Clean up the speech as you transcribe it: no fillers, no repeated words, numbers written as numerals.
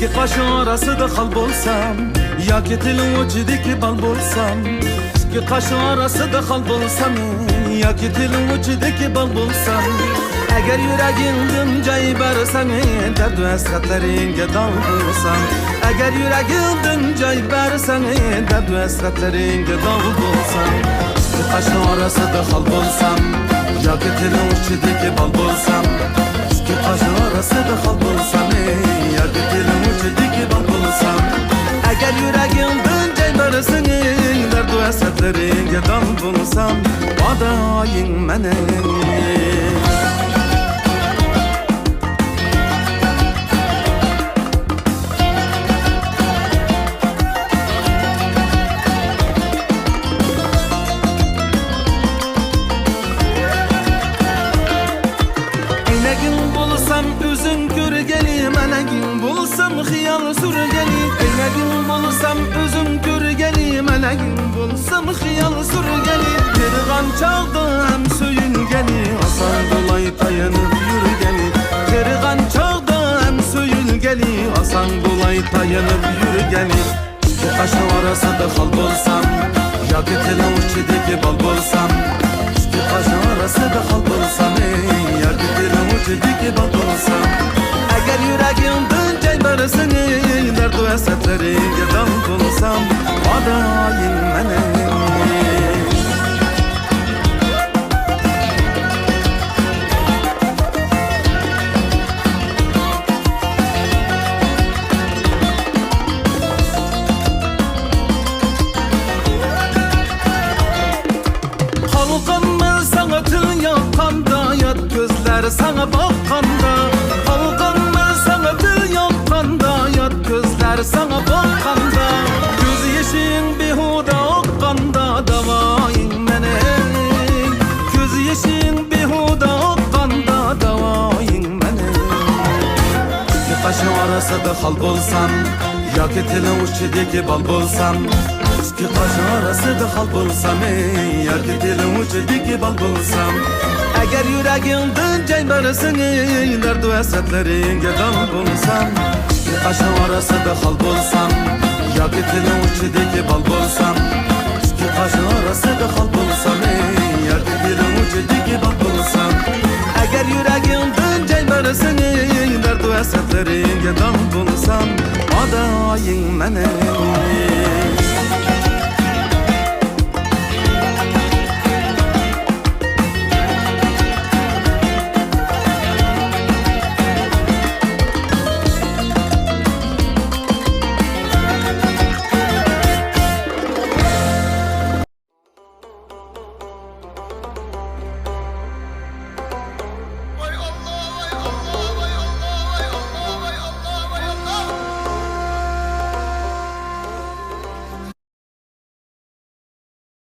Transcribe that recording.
İki kaşın arasında kal bulsam, ya ketilin ucudaki bal bulsam. İki kaşın arasında kal bulsam, ya ketilin ucudaki bal bulsam. Eğer yüreğinden cay versen, derdu esretlerine dal bulsam. Eğer yüreğinden cay versen, derdu esretlerine dal bulsam. İki kaşın arasında kal bulsam, ya ketilin ucudaki bal bulsam. İki kaşın arasında kal bulsam, ya ketilin ucudaki bal bulsam. Eğer yüreğinden cay versen, derdu esretlerine dal bulsam. Vadayın mene. Üzün gölgeli, meleğin bulsam hıyal sürgeli. Eyleğin bulsam üzün gölgeli, meleğin bulsam hıyal sürgeli. Tergan çağda hem söyülgeli, asan kolay dayanıp yürügeli. Tergan çağda hem söyülgeli, asan kolay dayanıp yürügeli. İki kaşın arasında kal bulsam, ya ketilin ucudaki bal bulsam. İki kaşın arasında kal bulsam, ya ketilin ucudaki bal bulsam. Eğer yüreğinden cay versen, derdu esretlerine dal bulsam. Vadayın mene. Halkım ben sana tül yapkanda, yat gözler sana bakkanda. Halkım ben sana tül yapkanda, yat gözler sana bakkanda. Göz yeşin bihuda okkanda, davayın mene. Göz yeşin bihuda okkanda, davayın mene. İki kaşın arasında kal bulsam, ya ketilin ucudaki bal bulsam. İki kaşın arasında kal bulsam, ya ketilin ucudaki bal bulsam. Eğer yüreğinden cay versen, derdu esretlerine dal bulsam. İki kaşın arasında kal bulsam, ya ketilin ucudaki bal bulsam. İki kaşın arasında kal bulsam, ya ketilin ucudaki bal bulsam. Eğer yüreğinden cay versen, derdu esretlerine dal bulsam. Vadayın mene.